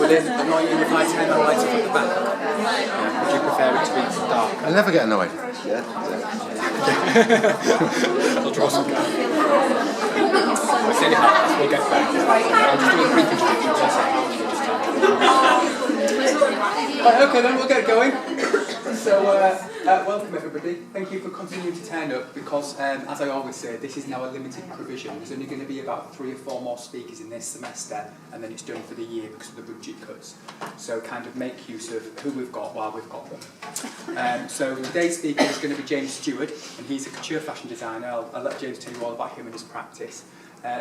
Will it annoy you if I turn the lights off at the back? Yeah. Would you prefer it to be dark? I never get annoyed. Yeah. I'll draw some colour. Well, anyhow, we'll get back. I'll just do a brief introduction. Right, okay, then we'll get going. So, welcome everybody. Thank you for continuing to turn up because, as I always say, this is now a limited provision. There's only going to be about 3 or 4 more speakers in this semester, and then it's done for the year because of the budget cuts. So, kind of make use of who we've got while we've got them. So, today's speaker is going to be James Steward, and he's a couture fashion designer. I'll let James tell you all about him and his practice.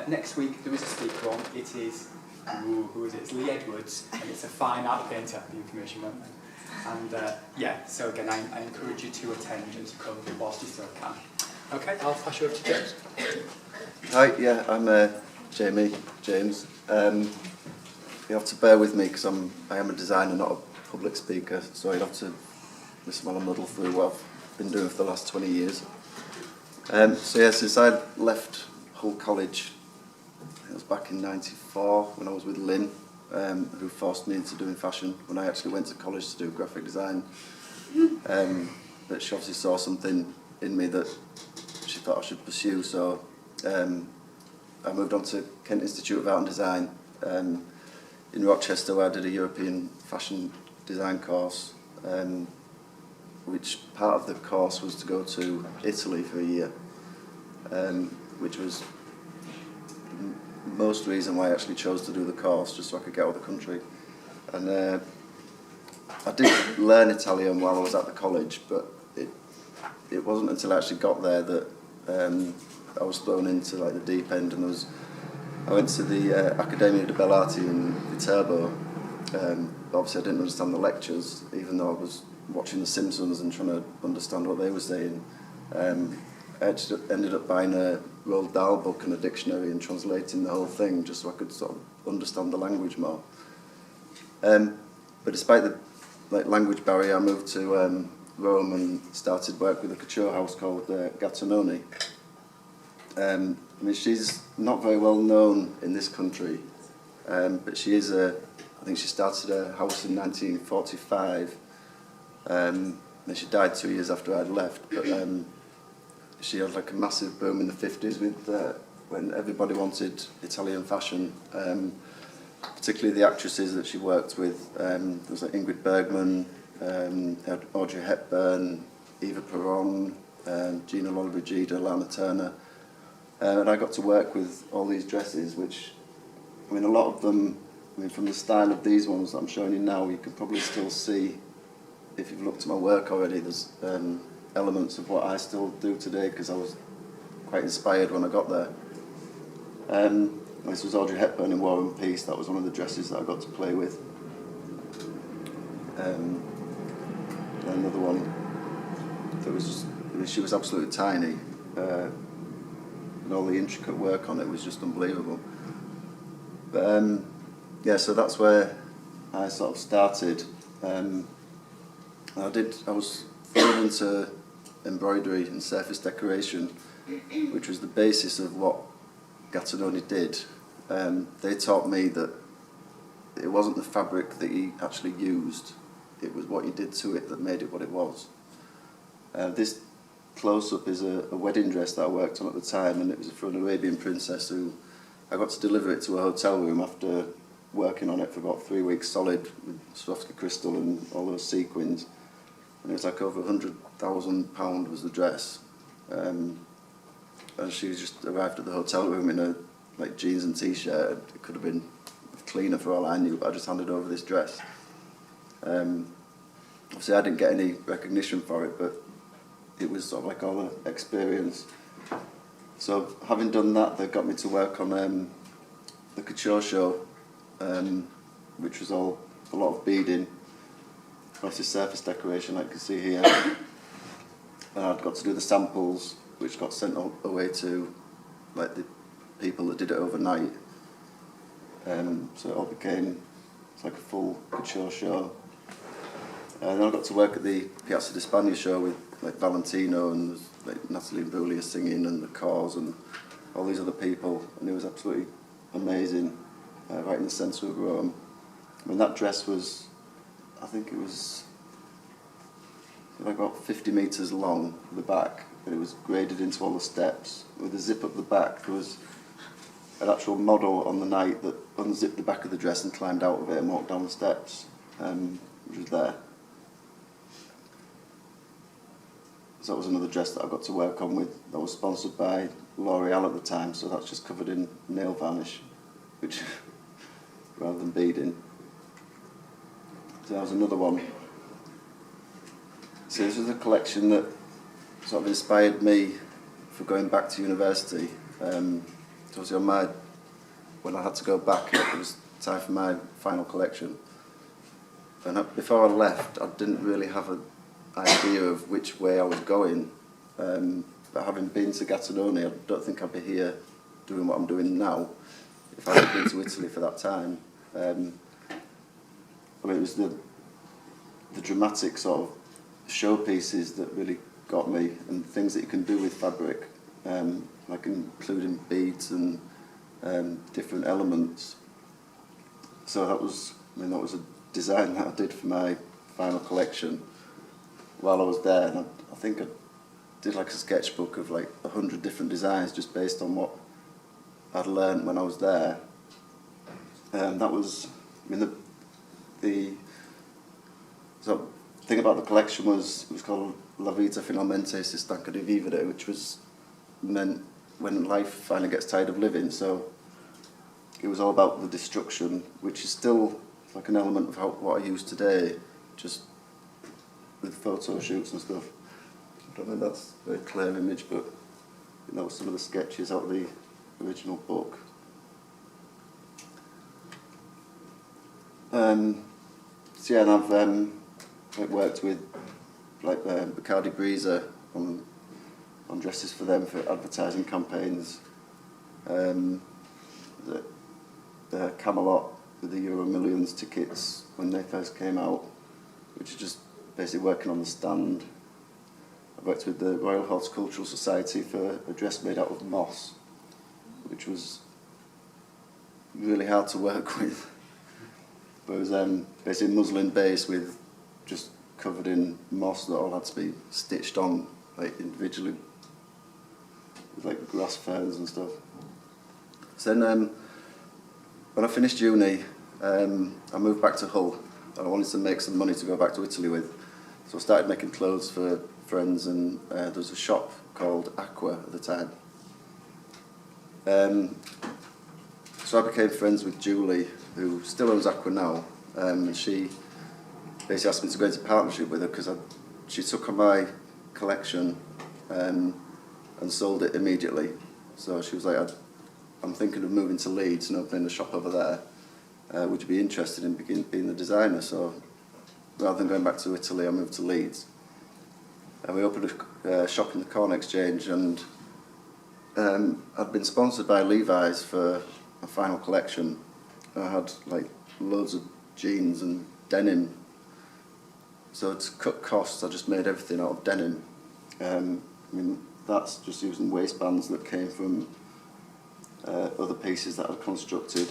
Next week, there is a speaker on. It is, who is it? It's Lee Edwards, and it's a fine art painter. The information went there. And yeah, so again, I encourage you to attend and to come whilst you still can. Okay, I'll pass you over to James. Hi, yeah, I'm James. You have to bear with me because I am a designer, not a public speaker, so you'll have to listen while I muddle through what I've been doing for the last 20 years. So yeah, since I left Hull College, it was back in '94 when I was with Lynn, who forced me into doing fashion when I actually went to college to do graphic design. But she obviously saw something in me that she thought I should pursue, so I moved on to Kent Institute of Art and Design in Rochester, where I did a European fashion design course, which part of the course was to go to Italy for a year, which was most reason why I actually chose to do the course, just so I could get out of the country. And I did learn Italian while I was at the college, but it wasn't until I actually got there that I was thrown into like the deep end. And I went to the Accademia di Belle Arti in Viterbo. Obviously I didn't understand the lectures, even though I was watching The Simpsons and trying to understand what they were saying. I actually ended up buying a Roald Dahl book and a dictionary and translating the whole thing just so I could sort of understand the language more. But despite the language barrier, I moved to Rome and started work with a couture house called Gattinoni. I mean, she's not very well known in this country, but she is I think she started a house in 1945, and she died 2 years after I'd left. But she had like a massive boom in the 50s with when everybody wanted Italian fashion, particularly the actresses that she worked with. There was like Ingrid Bergman, had Audrey Hepburn, Eva Peron, Gina Lollobrigida, Lana Turner, and I got to work with all these dresses, which, I mean, a lot of them, I mean, from the style of these ones that I'm showing you now, you can probably still see, if you've looked at my work already, there's elements of what I still do today because I was quite inspired when I got there. This was Audrey Hepburn in War and Peace. That was one of the dresses that I got to play with. Another one that was just, she was absolutely tiny, and all the intricate work on it was just unbelievable. But yeah, so that's where I sort of started. I was thrown into embroidery and surface decoration, which was the basis of what Gattinoni did. They taught me that it wasn't the fabric that you actually used, it was what you did to it that made it what it was. This close-up is a wedding dress that I worked on at the time, and it was for an Arabian princess who I got to deliver it to a hotel room after working on it for about 3 weeks solid with Swarovski crystal and all those sequins. And it was like over £100,000 was the dress. And she just arrived at the hotel room in a like jeans and t-shirt. It could have been cleaner for all I knew, but I just handed over this dress. Obviously I didn't get any recognition for it, but it was sort of like all the experience. So having done that, they got me to work on the couture show, which was all a lot of beading, obviously surface decoration like you can see here. And I'd got to do the samples, which got sent away to like the people that did it overnight. So it all became like a full couture show. And then I got to work at the Piazza di Spagna show with like Valentino and like Natalie Imbruglia singing and the Cars and all these other people, and it was absolutely amazing, right in the centre of Rome. I mean, that dress was, I think it was like about 50 metres long, the back, and it was graded into all the steps. With a zip up the back, there was an actual model on the night that unzipped the back of the dress and climbed out of it and walked down the steps, which was there. So that was another dress that I got to work on with, that was sponsored by L'Oreal at the time, so that's just covered in nail varnish, which rather than beading. So that was another one. So this was a collection that sort of inspired me for going back to university. So obviously when I had to go back, it was time for my final collection. And before I left, I didn't really have an idea of which way I was going. But having been to Gattinone, I don't think I'd be here doing what I'm doing now if I had been to Italy for that time. I mean, it was the dramatic sort of showpieces that really got me, and things that you can do with fabric, like including beads and different elements. So that was a design that I did for my final collection while I was there, and I think I did like a sketchbook of like 100 different designs just based on what I'd learned when I was there. That was, I mean, the thing about the collection was, it was called La Vita Finalmente Si Stanca di Vivere, which was meant when life finally gets tired of living. So it was all about the destruction, which is still like an element of what I use today, just with photo shoots and stuff. I don't think that's a very clear image, but that was some of the sketches out of the original book. So yeah, and I've worked with like Bacardi Breezer on dresses for them for advertising campaigns. The Camelot with the Euro Millions tickets when they first came out, which is just basically working on the stand. I worked with the Royal Horticultural Society for a dress made out of moss, which was really hard to work with. But it was basically muslin base with just covered in moss that all had to be stitched on like individually with like grass ferns and stuff. So then when I finished uni, I moved back to Hull. I wanted to make some money to go back to Italy with. So I started making clothes for friends, and there was a shop called Aqua at the time. So I became friends with Julie, who still owns Aqua now, and she basically asked me to go into partnership with her because she took on my collection and sold it immediately. So she was like, I'm thinking of moving to Leeds and opening a shop over there. Would you be interested in being the designer? So rather than going back to Italy, I moved to Leeds. And we opened a shop in the Corn Exchange, and I'd been sponsored by Levi's for a final collection. I had like loads of jeans and denim. So to cut costs, I just made everything out of denim. I mean, that's just using waistbands that came from other pieces that I'd constructed.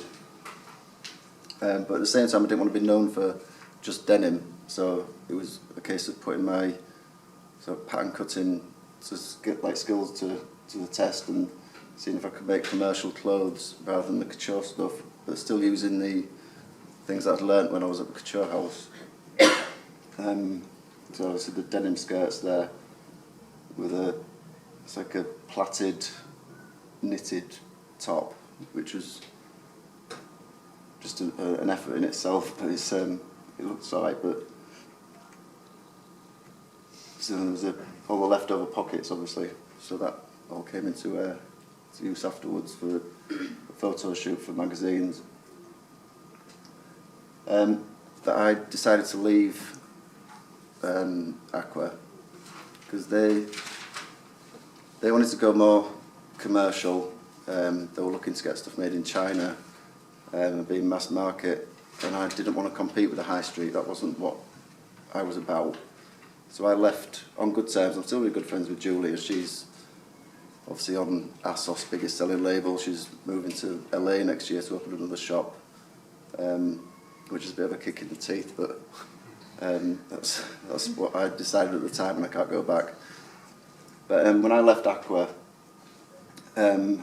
But at the same time, I didn't want to be known for just denim. So it was a case of putting my sort of pattern cutting skills to the test and seeing if I could make commercial clothes rather than the couture stuff, but still using the things that I'd learnt when I was at the couture house. So obviously the denim skirts there with it's like a plaited knitted top, which was just an effort in itself, but it looks alright. But so there was all the leftover pockets, obviously, so that all came into use afterwards for a photo shoot for magazines. That I decided to leave Aqua because they wanted to go more commercial. They were looking to get stuff made in China and being mass market, and I didn't want to compete with the high street. That wasn't what I was about. So I left on good terms. I'm still really good friends with Julia. She's obviously on ASOS biggest selling label. She's moving to LA next year to open another shop. which is a bit of a kick in the teeth, but that's what I decided at the time, and I can't go back. But when I left Aqua, I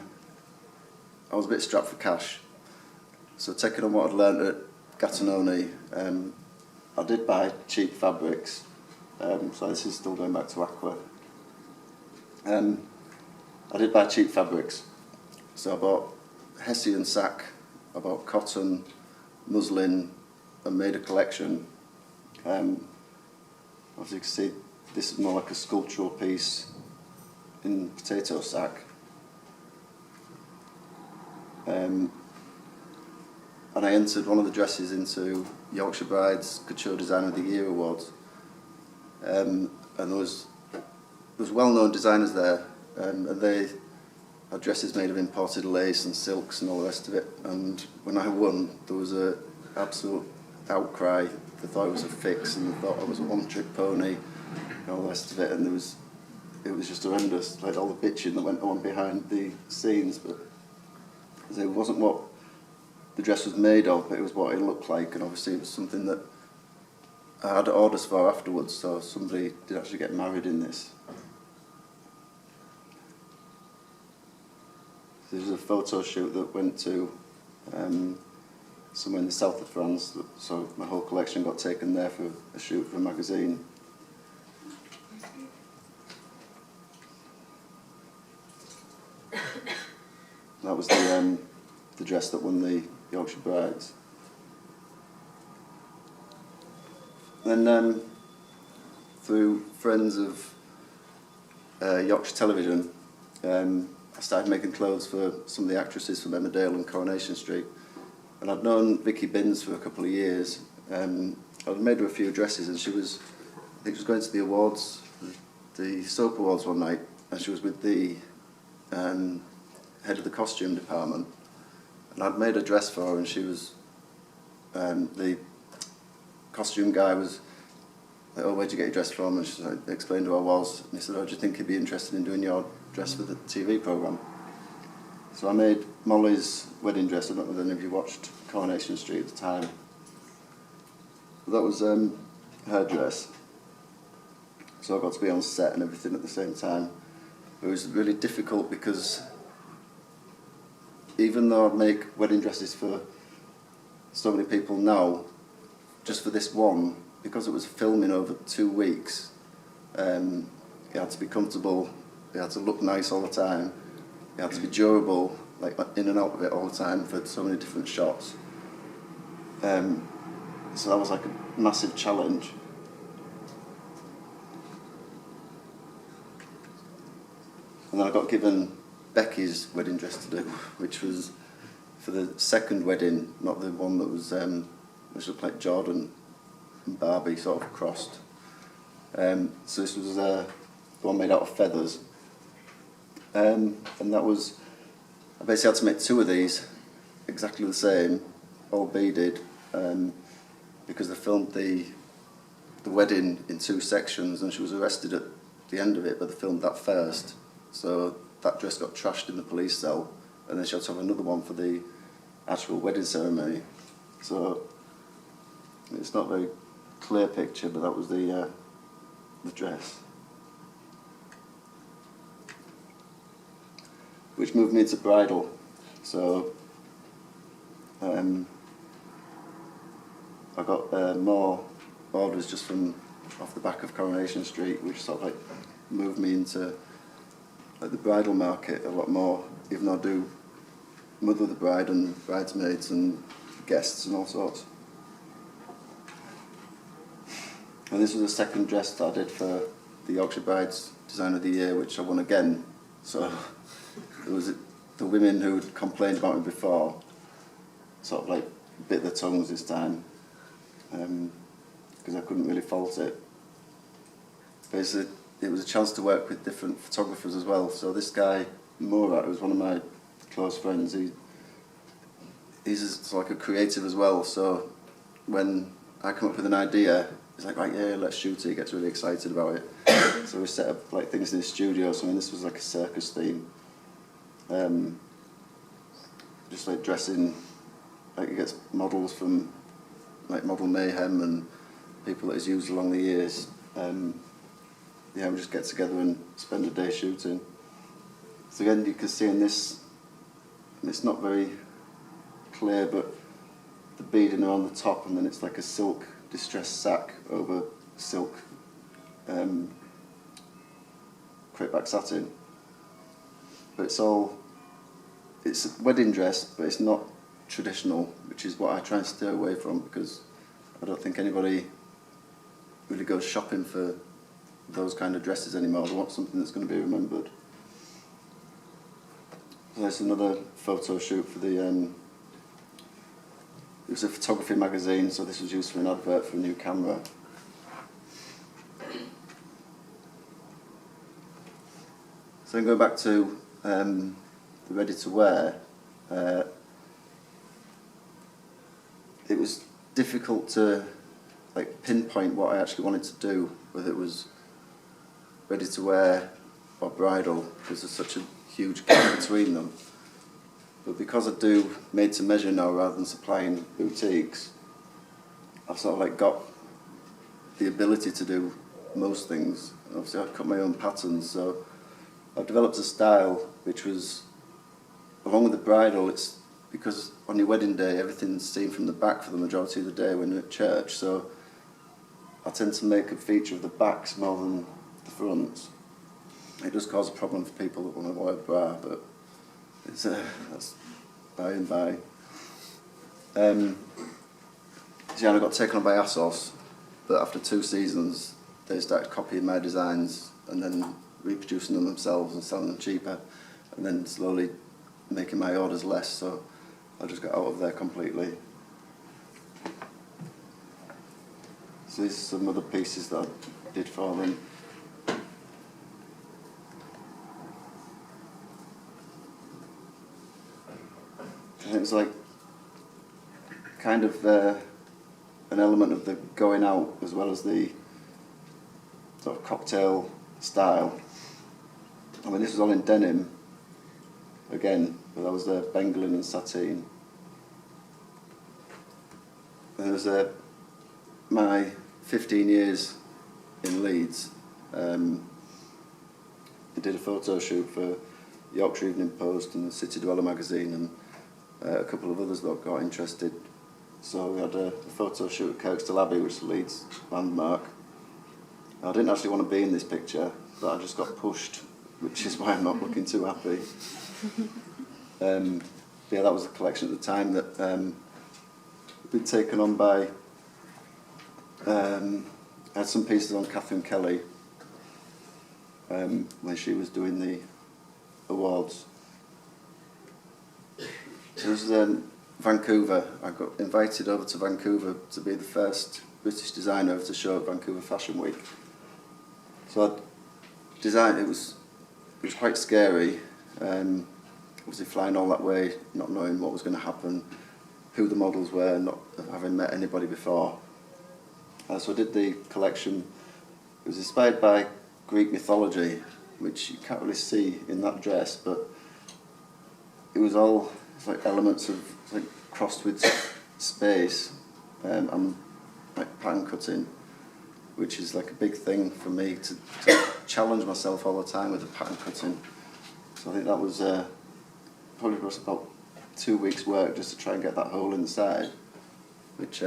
was a bit strapped for cash. So taking on what I'd learnt at Gattinone, I did buy cheap fabrics. So this is still going back to Aqua. I did buy cheap fabrics. So I bought Hessian sack, I bought cotton, muslin, and made a collection. As you can see, this is more like a sculptural piece in potato sack. And I entered one of the dresses into Yorkshire Bride's Couture Design of the Year Awards. And there was well-known designers there, and they had dresses made of imported lace and silks and all the rest of it. And when I won, there was an absolute outcry. They thought it was a fix, and they thought I was a one-trick pony and all the rest of it. And it was just horrendous, like all the bitching that went on behind the scenes. But it wasn't what the dress was made of, but it was what it looked like, and obviously it was something that I had orders for afterwards, so somebody did actually get married in this. So this was a photo shoot that went to somewhere in the south of France, so my whole collection got taken there for a shoot for a magazine. That was the dress that won the Yorkshire Brides. Then through friends of Yorkshire Television, I started making clothes for some of the actresses from Emmerdale and Coronation Street. And I'd known Vicky Binns for a couple of years. I'd made her a few dresses, and I think she was going to the awards, the soap awards one night, and she was with the head of the costume department. And I'd made a dress for her, and she was, the costume guy was like, "Oh, where'd you get your dress from?" And she explained who I was, and he said, "Oh, do you think you'd be interested in doing your dress for the TV programme?" So I made Molly's wedding dress. I don't know if any of you watched Coronation Street at the time. But that was her dress. So I got to be on set and everything at the same time. It was really difficult because even though I make wedding dresses for so many people now, just for this one, because it was filming over 2 weeks, it had to be comfortable, it had to look nice all the time, it had to be durable, like in and out of it all the time for so many different shots. So that was like a massive challenge. And then I got given Becky's wedding dress to do, which was for the second wedding, not the one that was, which looked like Jordan and Barbie sort of crossed. So this was the one made out of feathers. And that was, I basically had to make 2 of these, exactly the same, all beaded, because they filmed the wedding in 2 sections, and she was arrested at the end of it, but they filmed that first. So that dress got trashed in the police cell, and then she had to have another one for the actual wedding ceremony. So it's not a very clear picture, but that was the dress. Which moved me into bridal. So I got more orders just from off the back of Coronation Street, which sort of like moved me into like the bridal market a lot more, even though I do mother the bride and bridesmaids and guests and all sorts. And this was the second dress that I did for the Yorkshire Bride's Design of the Year, which I won again. So it was the women who had complained about me before sort of like bit their tongues this time, because I couldn't really fault it. Basically, it was a chance to work with different photographers as well. So this guy, Murat, who's one of my close friends, he's like a creative as well. So when I come up with an idea, he's like, right, yeah, let's shoot it. He gets really excited about it. So we set up like things in the studio. So I mean, this was like a circus theme. Just like dressing, like he gets models from like Model Mayhem and people that he's used along the years. Yeah, we just get together and spend a day shooting. So again, you can see in this, it's not very clear, but the beading are on the top, and then it's like a silk distressed sack over silk crepeback satin. But it's a wedding dress, but it's not traditional, which is what I try and stay away from, because I don't think anybody really goes shopping for those kind of dresses anymore. They want something that's going to be remembered. So there's another photo shoot for the, it was a photography magazine, so this was used for an advert for a new camera. So then going back to the ready to wear, it was difficult to pinpoint what I actually wanted to do, whether it was ready to wear or bridal, because there's such a huge gap between them. But because I do made to measure now rather than supplying boutiques, I've sort of got the ability to do most things. Obviously I've cut my own patterns, so I've developed a style which was, along with the bridal, it's because on your wedding day everything's seen from the back for the majority of the day when you're at church, so I tend to make a feature of the backs more than the fronts. It does cause a problem for people that want to wear a bra, but it's that's by and by. I got taken on by ASOS, but after 2 seasons they started copying my designs and then reproducing them themselves and selling them cheaper, and then slowly making my orders less, so I just got out of there completely. So these are some other pieces that I did for them. And it was kind of an element of the going out as well as the sort of cocktail style. I mean, this was all in denim again, but that was Bengalin and sateen. And there was my 15 years in Leeds. I did a photo shoot for Yorkshire Evening Post and the City Dweller magazine, and a couple of others that got interested. So we had a photo shoot at Kirkstall Abbey, which is the Leeds landmark. I didn't actually want to be in this picture, but I just got pushed, which is why I'm not looking too happy. Yeah, that was the collection at the time that had been taken on by, I had some pieces on Catherine Kelly when she was doing the awards. It was Vancouver. I got invited over to Vancouver to be the first British designer to show at Vancouver Fashion Week. So I designed, it was quite scary, obviously flying all that way, not knowing what was going to happen, who the models were, not having met anybody before. So I did the collection. It was inspired by Greek mythology, which you can't really see in that dress, but it was all elements of crossed with space and pattern cutting, which is a big thing for me to challenge myself all the time with the pattern cutting. So I think that was probably was about 2 weeks' work just to try and get that hole in the side, which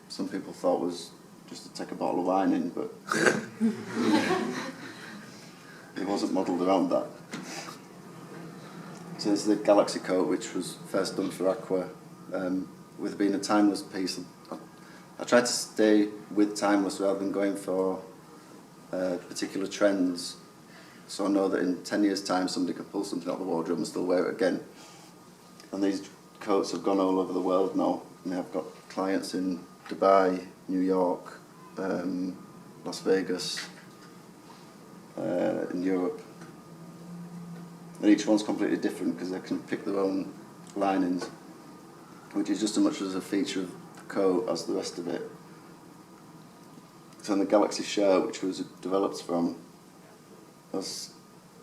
some people thought was just to take a bottle of wine in, but it wasn't modelled around that. So there's the Galaxy coat, which was first done for Aqua. With it being a timeless piece, I tried to stay with timeless rather than going for particular trends. So I know that in 10 years' time somebody could pull something out of the wardrobe and still wear it again. And these coats have gone all over the world now. I mean, I've got clients in Dubai, New York, Las Vegas, in Europe. And each one's completely different because they can pick their own linings, which is just as much as a feature of the coat as the rest of it. So in the Galaxy shirt, which was developed from, there's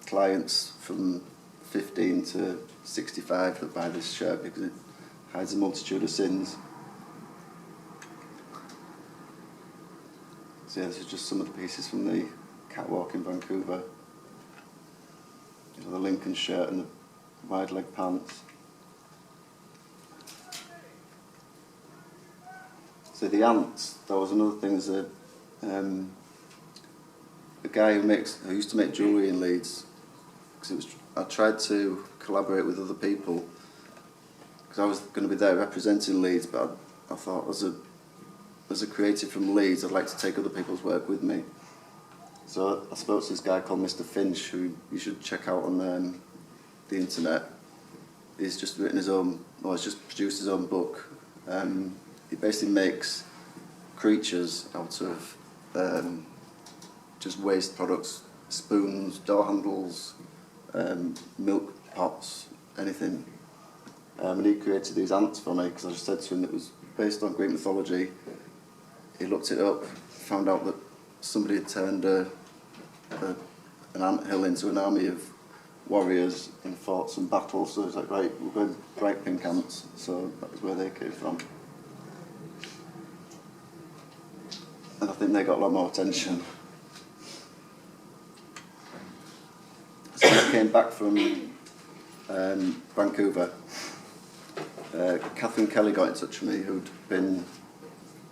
clients from 15 to 65 that buy this shirt because it hides a multitude of sins. So yeah, this is just some of the pieces from the catwalk in Vancouver. You know, the Lincoln shirt and the wide leg pants. So the ants, that was another thing. There's a guy who used to make jewellery in Leeds. Because I tried to collaborate with other people because I was going to be there representing Leeds, but I thought as a creative from Leeds, I'd like to take other people's work with me. So I spoke to this guy called Mr. Finch, who you should check out on the internet. He's just written his own, or he's just produced his own book. He basically makes creatures out of just waste products, spoons, door handles, milk pots, anything. And he created these ants for me because I just said to him it was based on Greek mythology. He looked it up, found out that somebody had turned an anthill into an army of warriors and fought some battles. So he was like, right, we're going bright pink ants. So that was where they came from. And I think they got a lot more attention. So I came back from Vancouver. Catherine Kelly got in touch with me, who'd been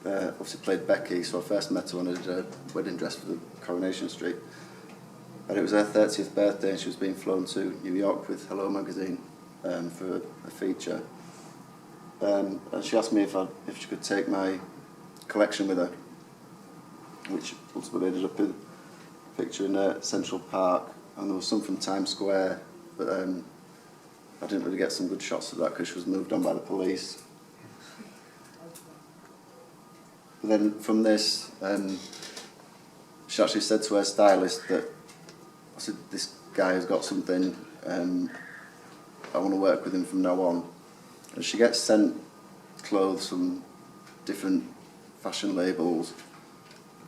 obviously played Becky, so I first met her when I did a wedding dress for the Coronation Street. And it was her 30th birthday and she was being flown to New York with Hello magazine for a feature. And she asked me if she could take my collection with her, which ultimately ended up in a picture in Central Park, and there was some from Times Square, but I didn't really get some good shots of that because she was moved on by the police. But then from this, she actually said to her stylist that, I said, this guy has got something, I want to work with him from now on. And she gets sent clothes from different fashion labels,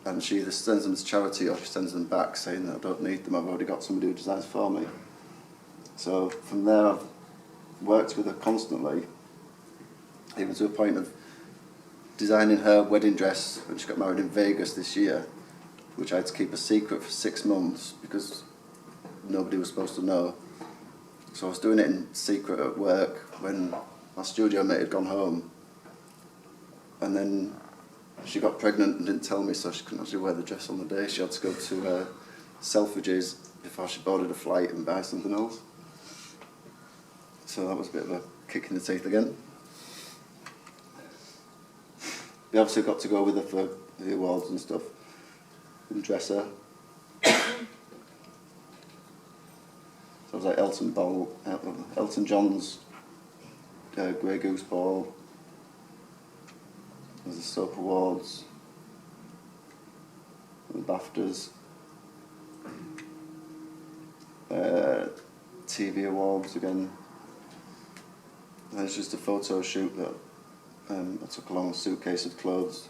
and she either sends them to charity or she sends them back saying that I don't need them, I've already got somebody who designs for me. So from there I've worked with her constantly, even to a point of designing her wedding dress when she got married in Vegas this year, which I had to keep a secret for 6 months because nobody was supposed to know. So I was doing it in secret at work when my studio mate had gone home, and then she got pregnant and didn't tell me, so she couldn't actually wear the dress on the day. She had to go to Selfridges before she boarded a flight and buy something else. So that was a bit of a kick in the teeth again. We obviously got to go with her for the awards and stuff, and dress her. So I was like Elton John's Grey Goose Ball. There's the Soap Awards, the BAFTAs, TV Awards again. And there's just a photo shoot that I took along a suitcase of clothes.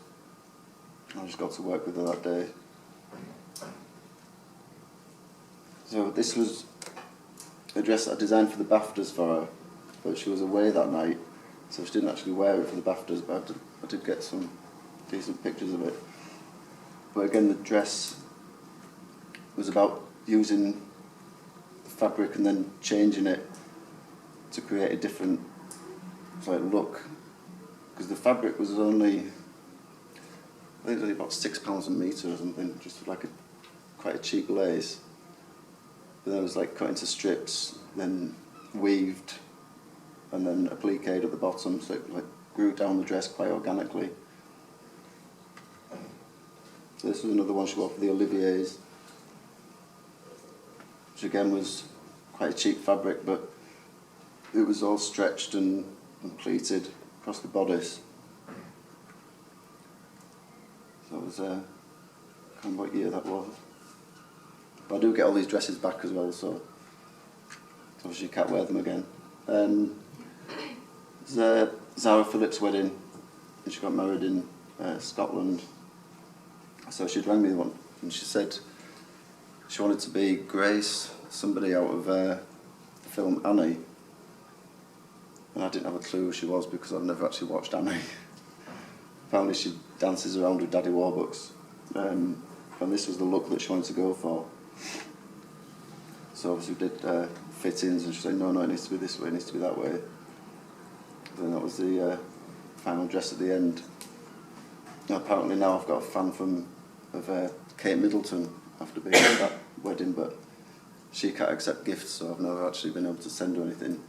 I just got to work with her that day. So this was a dress that I designed for the BAFTAs for her, but she was away that night, so she didn't actually wear it for the BAFTAs, but I did get some decent pictures of it. But again, the dress was about using the fabric and then changing it to create a different look. Because the fabric was only, I think it was only about £6 a metre or something, just for quite a cheap lace. But then it was cut into strips, then weaved, and then appliqued at the bottom, so it grew down the dress quite organically. So this was another one she wore for the Olivier's, which again was quite a cheap fabric, but it was all stretched and pleated across the bodice. So it was, I can't remember what year that was. But I do get all these dresses back as well, so obviously you can't wear them again. Zara Phillips' wedding, and she got married in Scotland. So she rang me one, and she said she wanted to be Grace, somebody out of the film Annie. And I didn't have a clue who she was because I'd never actually watched Annie. Apparently she dances around with Daddy Warbucks. and this was the look that she wanted to go for. So obviously we did fittings, and she said, no, it needs to be this way, it needs to be that way. Then that was the final dress at the end. Now, apparently now I've got a fan of Kate Middleton after being at that wedding, but she can't accept gifts, so I've never actually been able to send her anything.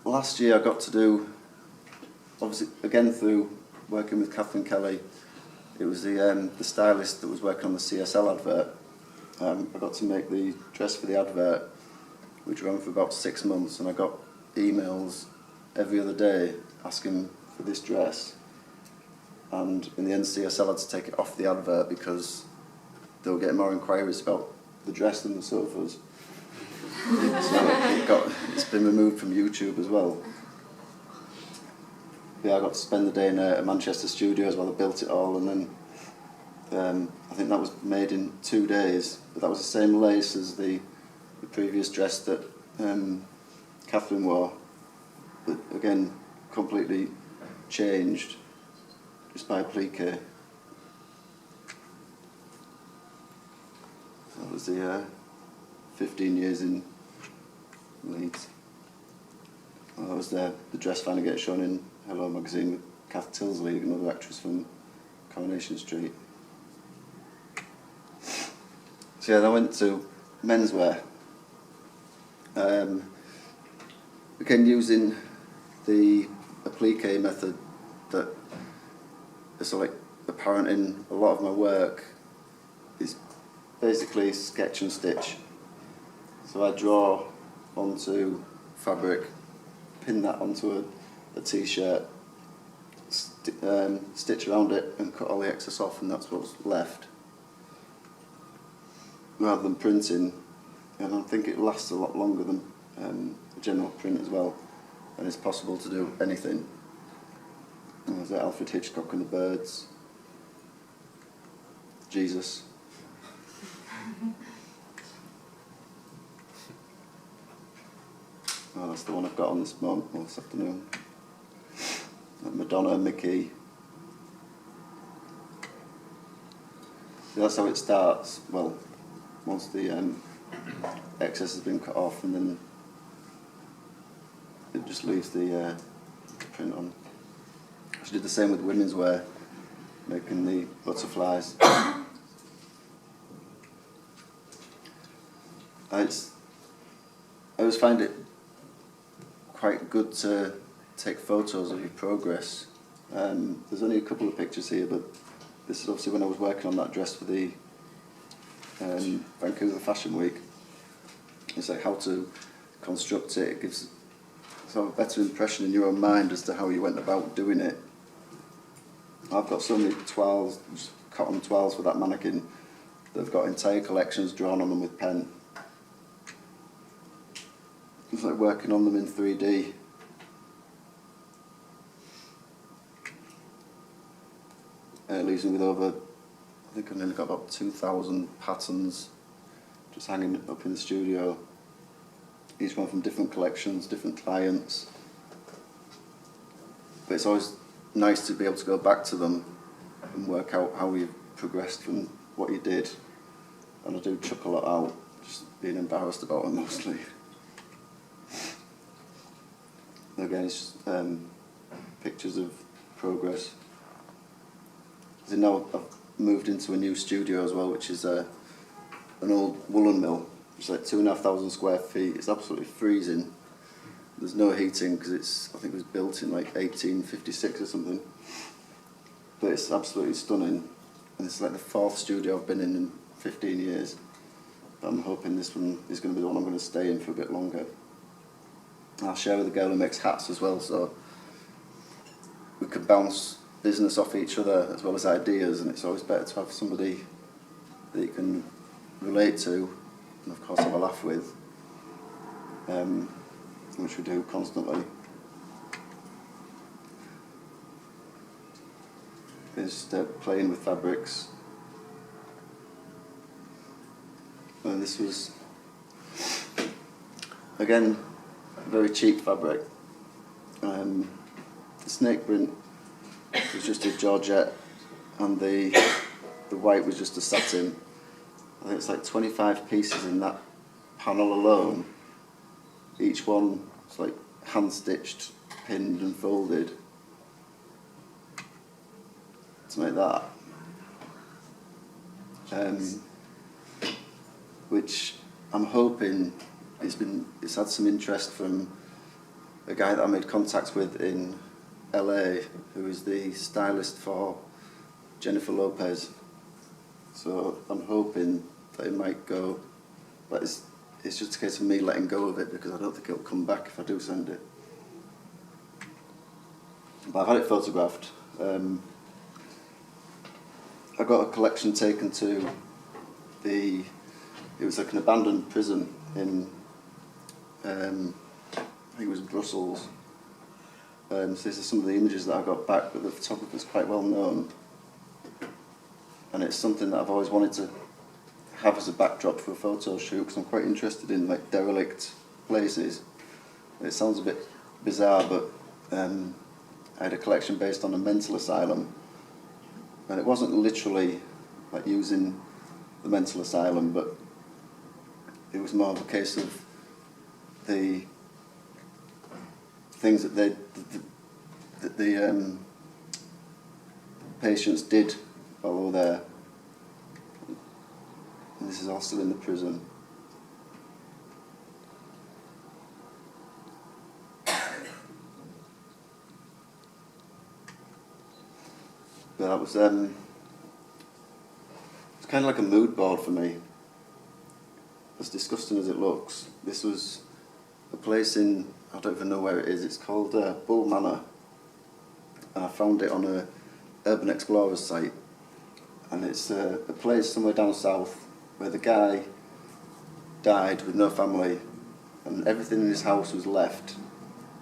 Last year I got to do, obviously again through working with Kathleen Kelly, it was the stylist that was working on the CSL advert. I got to make the dress for the advert, which ran for about 6 months, and I got emails every other day asking for this dress. And in the end, CSL had to take it off the advert because they were getting more inquiries about the dress than the sofas. So it's been removed from YouTube as well. Yeah, I got to spend the day in a Manchester studio as well. They built it all, and then I think that was made in 2 days. But that was the same lace as the previous dress that Kathleen wore, but again completely changed just by applique. That was the 15 years in Leeds. Well, that was the dress finally gets shown in Hello magazine with Kath Tilsley, another actress from Coronation Street. So yeah, then I went to menswear. Again, using the applique method that is like apparent in a lot of my work, is basically sketch and stitch. So I draw onto fabric, pin that onto a t-shirt, stitch around it and cut all the excess off, and that's what's left. Rather than printing, and I think it lasts a lot longer than a general print as well, and it's possible to do anything. And there's Alfred Hitchcock and the Birds, Jesus. Oh, that's the one I've got on this morning, or this afternoon. Madonna, Mickey. So that's how it starts. Well, once the excess has been cut off, and then it just leaves the print on. I did the same with women's wear, making the butterflies. I always find it quite good to take photos of your progress. There's only a couple of pictures here, but this is obviously when I was working on that dress for the Vancouver Fashion Week. It's like how to construct it. It gives sort of a better impression in your own mind as to how you went about doing it. I've got so many toiles, cotton toiles for that mannequin. They've got entire collections drawn on them with pen. It's like working on them in 3D. And it leaves me with over, I think I've nearly got about 2,000 patterns just hanging up in the studio. Each one from different collections, different clients. But it's always nice to be able to go back to them and work out how you've progressed from what you did. And I do chuck a lot out, just being embarrassed about it mostly. Again, it's just, pictures of progress. So now I've moved into a new studio as well, which is an old woolen mill. It's like 2,500 square feet. It's absolutely freezing. There's no heating because I think it was built in like 1856 or something. But it's absolutely stunning. And it's like the 4th studio I've been in 15 years. But I'm hoping this one is going to be the one I'm going to stay in for a bit longer. I'll share with the girl who makes hats as well, so we can bounce business off each other as well as ideas, and it's always better to have somebody that you can relate to and of course have a laugh with, which we do constantly. It's just playing with fabrics. And this was, again, very cheap fabric. snake print was just a georgette, and the white was just a satin. I think it's like 25 pieces in that panel alone. Each one is like hand stitched, pinned and folded to make that. Which I'm hoping it's had some interest from a guy that I made contact with in LA, who is the stylist for Jennifer Lopez. So I'm hoping that it might go, but it's just a case of me letting go of it, because I don't think it'll come back if I do send it. But I've had it photographed. I got a collection taken to it was like an abandoned prison in, I think it was Brussels. So these are some of the images that I got back, but the photographer's quite well known. And it's something that I've always wanted to have as a backdrop for a photo shoot, because I'm quite interested in like derelict places. It sounds a bit bizarre, but I had a collection based on a mental asylum, and it wasn't literally like using the mental asylum, but it was more of a case of the things that the patients did while they were there. And this is all still in the prison. But that was it's kind of like a mood board for me. As disgusting as it looks, this was a place in, I don't even know where it is, it's called Bull Manor, and I found it on a Urban Explorers site, and it's a place somewhere down south where the guy died with no family, and everything in his house was left,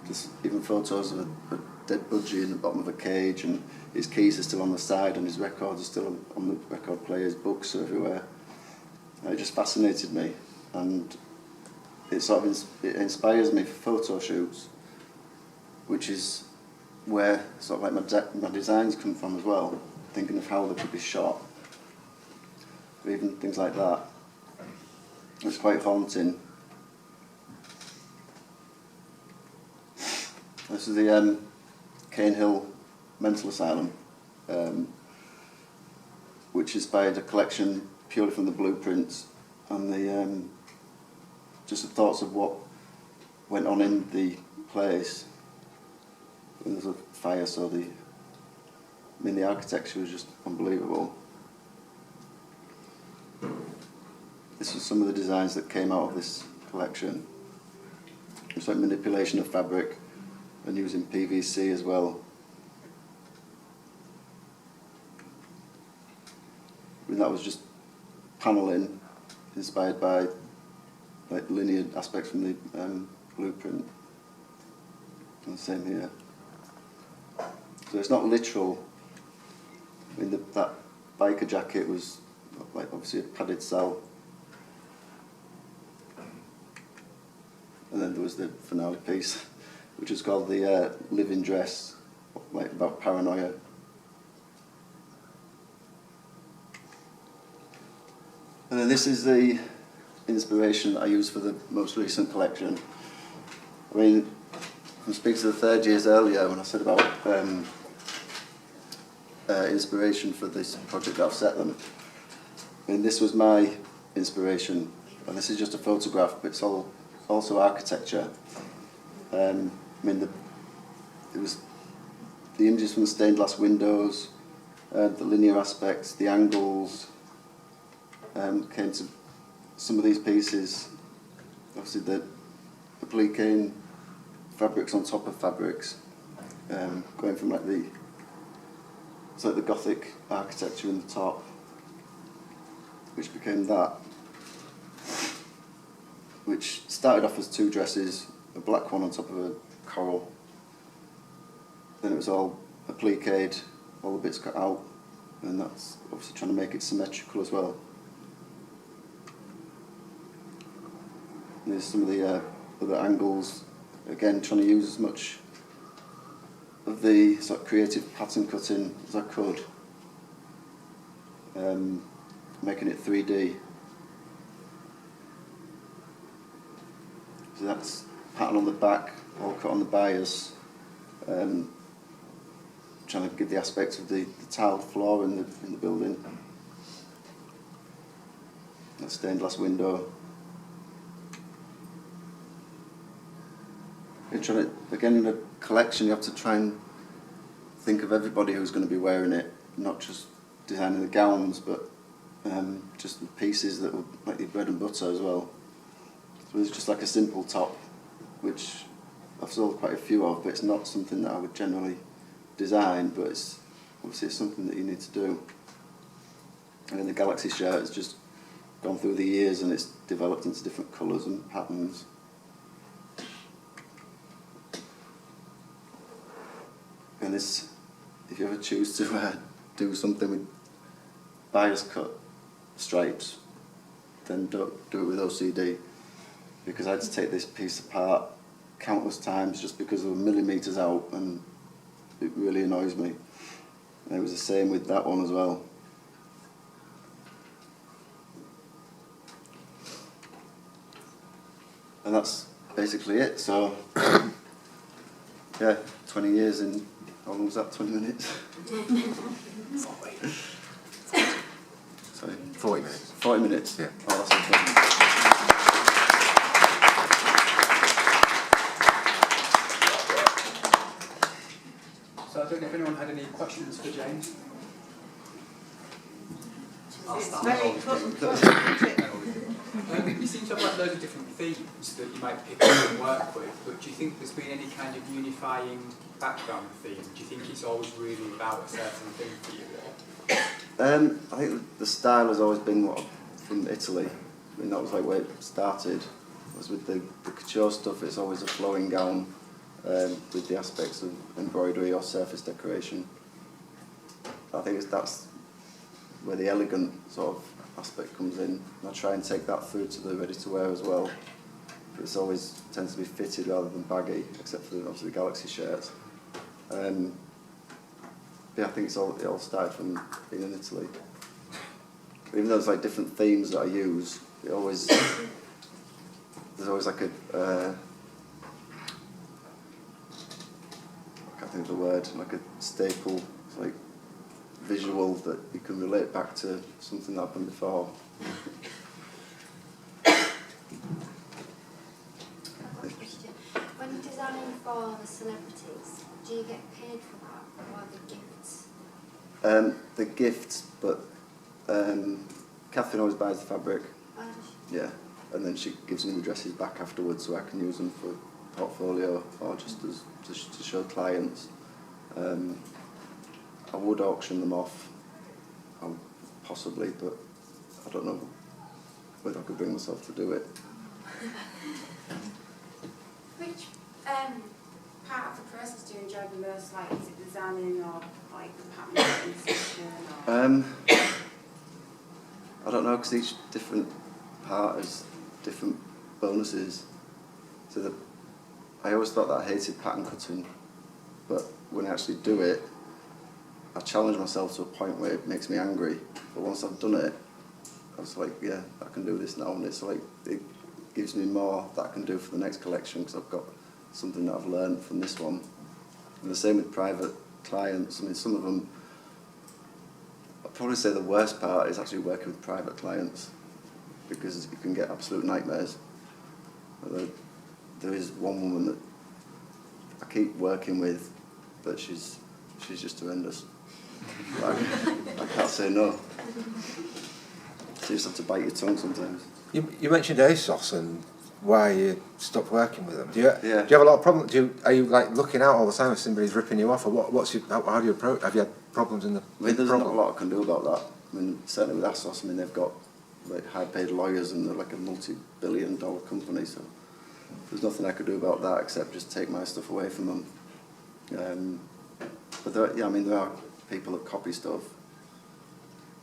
just even photos of a dead budgie in the bottom of a cage, and his keys are still on the side, and his records are still on the record players, books are everywhere. And it just fascinated me, and it sort of it inspires me for photo shoots, which is where sort of like my designs come from as well, thinking of how they could be shot, or even things like that. It's quite haunting. This is the Cane Hill Mental Asylum, which inspired a collection purely from the blueprints and the just the thoughts of what went on in the place. When there's a fire, so the architecture was just unbelievable. This was some of the designs that came out of this collection. It's like manipulation of fabric and using PVC as well. And that was just paneling inspired by like linear aspects from the blueprint. And the same here. So it's not literal. I mean, that biker jacket was like obviously a padded cell. And then there was the finale piece, which was called the Living Dress, like about paranoia. And then this is the inspiration that I used for the most recent collection. I mean, I'm speaking to the third years earlier when I said about inspiration for this project that I've set them. I mean, this was my inspiration, and this is just a photograph, but it's also architecture. I mean, it was the images from the stained glass windows, the linear aspects, the angles, came to some of these pieces. Obviously, the appliqué fabrics on top of fabrics, going from like it's like the Gothic architecture in the top, which became that, which started off as two dresses, a black one on top of a coral. Then it was all appliquéd, all the bits cut out, and that's obviously trying to make it symmetrical as well. And there's some of the other angles, again trying to use as much of the sort of creative pattern cutting as I could, making it 3D. So that's pattern on the back, all cut on the bias, trying to give the aspect of the tiled floor in the building. That stained glass window. You're trying to, again, in a collection, you have to try and think of everybody who's going to be wearing it, not just designing the gowns, but just the pieces that were like your bread and butter as well. So it's just like a simple top, which I've sold quite a few of, but it's not something that I would generally design, but it's obviously it's something that you need to do. And then the Galaxy shirt has just gone through the years and it's developed into different colours and patterns. And this, if you ever choose to do something with bias cut stripes, then don't do it with OCD, because I had to take this piece apart countless times just because they were millimetres out, and it really annoys me. And it was the same with that one as well. And that's basically it. So, yeah, 20 years in, how long was that, 20 minutes? 40. Sorry? 40 minutes. 40 minutes? Yeah. Oh, that's okay. So I don't know if anyone had any questions for James. It's very cut and close, isn't it? You seem to have like loads of different themes that you might pick up and work with, but do you think there's been any kind of unifying background theme? Do you think it's always really about a certain thing for you? I think the style has always been from Italy. I mean, that was like where it started. Was with the couture stuff. It's always a flowing gown with the aspects of embroidery or surface decoration. I think that's where the elegant sort of aspect comes in. And I try and take that through to the ready-to-wear as well. But it's always tends to be fitted rather than baggy, except for obviously the Galaxy shirts. Yeah, I think it all started from being in Italy. But even though there's like different themes that I use, it always there's always like a I can't think of the word, like a staple, it's like visual that you can relate back to something that happened before. When you're designing for the celebrities, do you get paid for that, or the gifts? The gifts, but Catherine always buys the fabric, yeah, and then she gives me the dresses back afterwards so I can use them for portfolio or just as to show clients. I would auction them off, possibly, but I don't know whether I could bring myself to do it. Which part of the process do you enjoy the most? Like, is it designing or like the pattern section? I don't know, because each different part has different bonuses. So I always thought that I hated pattern cutting, but when I actually do it, I challenge myself to a point where it makes me angry. But once I've done it, I was like, yeah, I can do this now, and it's like it gives me more that I can do for the next collection because I've got something that I've learned from this one. And the same with private clients. I mean, some of them, I'd probably say the worst part is actually working with private clients because you can get absolute nightmares. There is one woman that I keep working with, but she's just horrendous. I can't say no. So you just have to bite your tongue sometimes. You mentioned ASOS and why you stopped working with them. Do you Yeah. do you have a lot of problems? Are you like looking out all the time if somebody's ripping you off, or how do you approach? Have you had problems in the? I mean, there's not a lot I can do about that. I mean, certainly with ASOS, I mean, they've got like high-paid lawyers and they're like a multi-billion-dollar company, so there's nothing I could do about that except just take my stuff away from them. But there are people that copy stuff.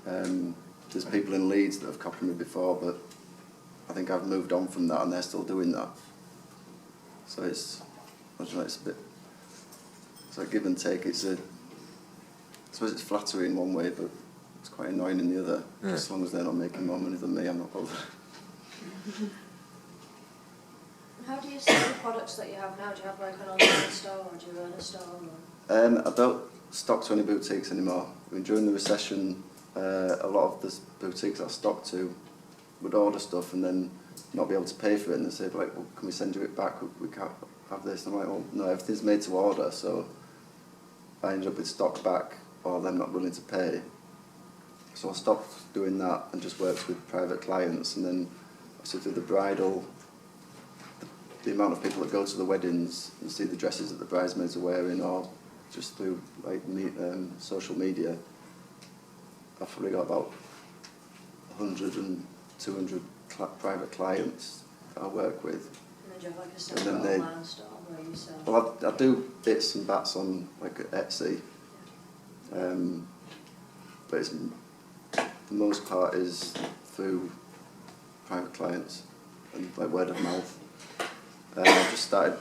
There's people in Leeds that have copied me before, but I think I've moved on from that and they're still doing that. So it's a So give and take. I suppose it's flattering in one way, but it's quite annoying in the other. Yeah. As long as they're not making more money than me, I'm not bothered. How do you sell the products that you have now? Do you have like an online store or do you run a store? Or? I don't stock to any boutiques anymore. I mean, during the recession, a lot of the boutiques I stocked to would order stuff and then not be able to pay for it, and they say, like, well, can we send you it back? We can't have this. And I'm like, well, no, everything's made to order, so I ended up with stock back or them not willing to pay. So I stopped doing that and just worked with private clients, and then obviously through the bridal, the amount of people that go to the weddings and see the dresses that the bridesmaids are wearing, or just through like social media, I've probably got about 100 and 200 private clients that I work with. And then do you have like a separate online store where you sell? Well, I do bits and bats on like Etsy, but it's, the most part is through private clients and like word of mouth. I just started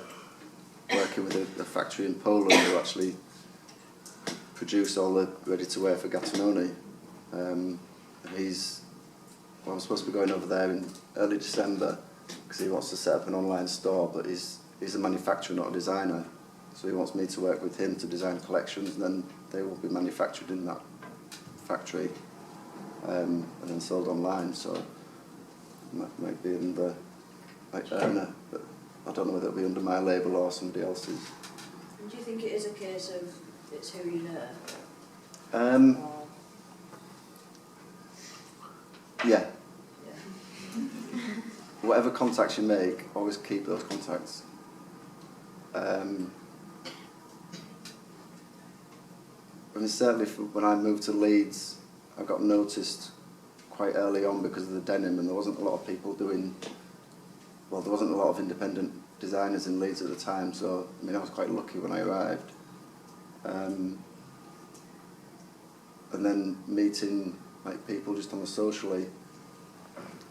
working with a factory in Poland who actually produce all the ready-to-wear for Gattinoni. And I'm supposed to be going over there in early December because he wants to set up an online store, but he's a manufacturer, not a designer. So he wants me to work with him to design collections, and then they will be manufactured in that factory and then sold online. So might be in the earner, but I don't know whether it'll be under my label or somebody else's. And do you think it is a case of it's who you know? Yeah. Yeah. Whatever contacts you make, always keep those contacts. I mean, certainly when I moved to Leeds, I got noticed quite early on because of the denim, and there wasn't a lot of people doing. Well, there wasn't a lot of independent designers in Leeds at the time, so I mean, I was quite lucky when I arrived. And then meeting like people just on the socially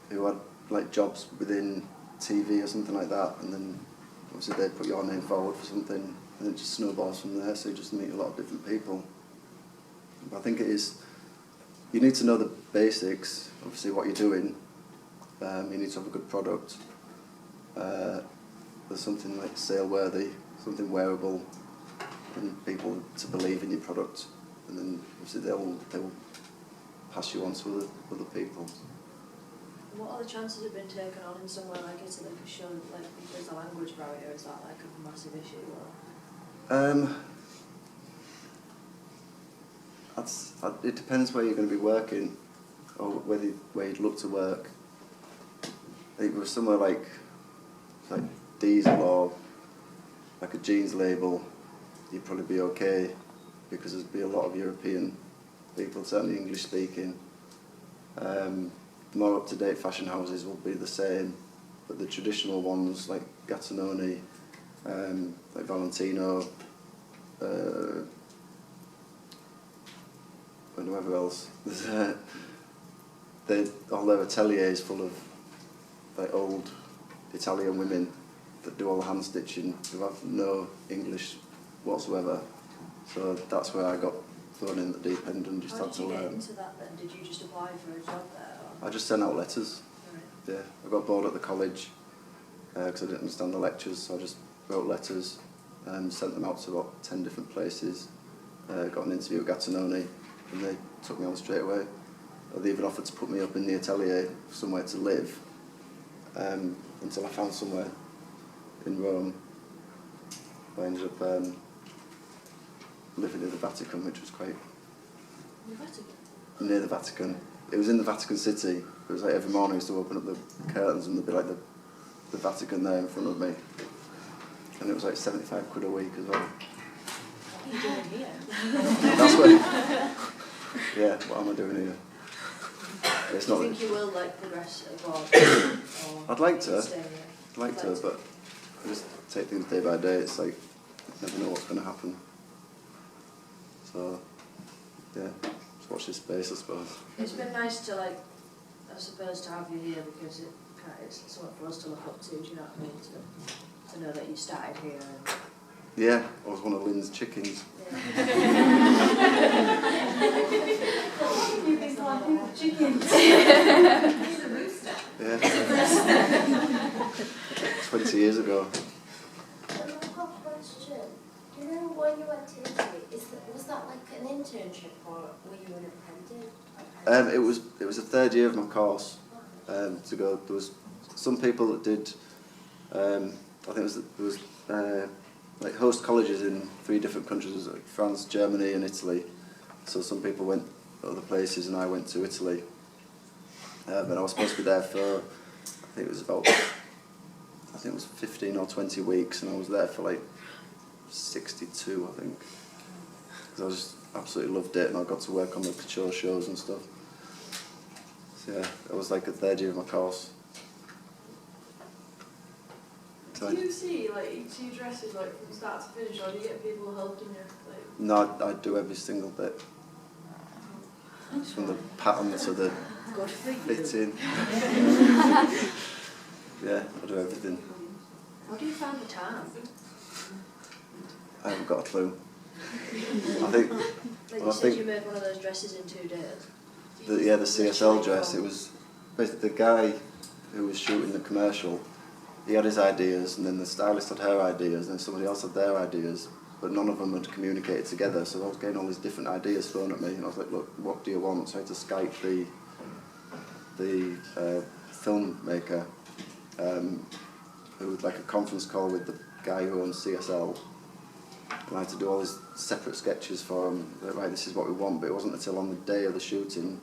who had like jobs within TV or something like that, and then obviously they put your name forward for something, and it just snowballs from there. So you just meet a lot of different people. But I think it is. You need to know the basics. Obviously, what you're doing. You need to have a good product. There's something like sale-worthy, something wearable, and people to believe in your product, and then obviously they will pass you on to other people. What other chances have been taken on in somewhere like Italy for sure? Like, if there's a language barrier, is that like a massive issue? Or? It depends where you're going to be working, or where you'd look to work. I think if it was somewhere like Diesel or like a jeans label, you'd probably be okay, because there'd be a lot of European people, certainly English speaking. More up-to-date fashion houses will be the same, but the traditional ones like Gattinoni, like Valentino, and whoever else, all their ateliers full of like old Italian women that do all the hand stitching who have no English whatsoever. So that's where I got thrown in the deep end and just had to learn. How did you get into that then? Did you just apply for a job there? Or? I just sent out letters. Right. Yeah, I got bored at the college because I didn't understand the lectures, so I just wrote letters and sent them out to about 10 different places. Got an interview at Gattinoni, and they took me on straight away. They even offered to put me up in the atelier somewhere to live until I found somewhere in Rome. I ended up living in the Vatican, which was quite... The Vatican? Near the Vatican. It was in the Vatican City. It was like every morning I used to open up the curtains and there'd be like the Vatican there in front of me. And it was like 75 quid a week as well. What are you doing here? That's what... Yeah, what am I doing here? It's Do you not... think you will like progress abroad? I'd like to. Stay here? I'd like to, but I just take things day by day. It's like, you never know what's going to happen. So, yeah, just watch this space, I suppose. It's been nice to like, I suppose, to have you here because it's something for us to look up to. Do you know what I mean? To know that you started here and Yeah, I was one of Lynn's chickens. Yeah. 20 years ago. I've got a question. You know, when you went to Italy, was that like an internship or were you an apprentice? It was the third year of my course to go. There was some people that did. I think there was like host colleges in 3 different countries, like France, Germany, and Italy. So some people went other places, and I went to Italy. But I was supposed to be there for, I think it was 15 or 20 weeks, and I was there for like 62, I think. Because I just absolutely loved it, and I got to work on the couture shows and stuff. So yeah, it was like the third year of my course. So Do you see dresses like from start to finish, or do you get people helping you? Like, no, I do every single bit. From the pattern to the God for you. fitting. Yeah, I do everything. How do you find the time? I haven't got a clue. I think, Like well, you I said, think you made one of those dresses in 2 days. the CSL dress, it was basically the guy who was shooting the commercial. He had his ideas, and then the stylist had her ideas, and then somebody else had their ideas, but none of them had communicated together. So I was getting all these different ideas thrown at me, and I was like, "Look, what do you want?" So I had to Skype the filmmaker, who was like a conference call with the guy who owns CSL, and I had to do all these separate sketches for him. Like, right, this is what we want, but it wasn't until on the day of the shooting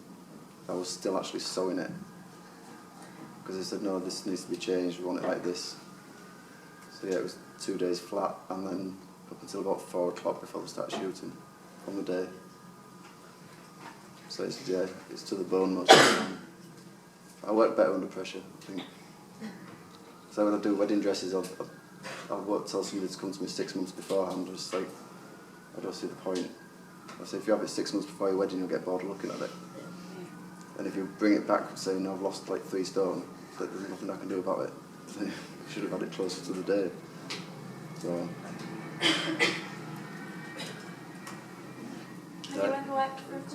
I was still actually sewing it. Because they said, no, this needs to be changed, we want it like this. So yeah, it was 2 days flat, and then up until about 4 o'clock before we start shooting on the day. So it's to the bone most of the time. I work better under pressure, I think. So when I do wedding dresses, I'll tell somebody to come to me 6 months beforehand, just like, I don't see the point. I say, if you have it 6 months before your wedding, you'll get bored of looking at it. And if you bring it back saying, I've lost like 3 stone, that there's nothing I can do about it. You should have had it closer to the day. So. Have you ever worked for a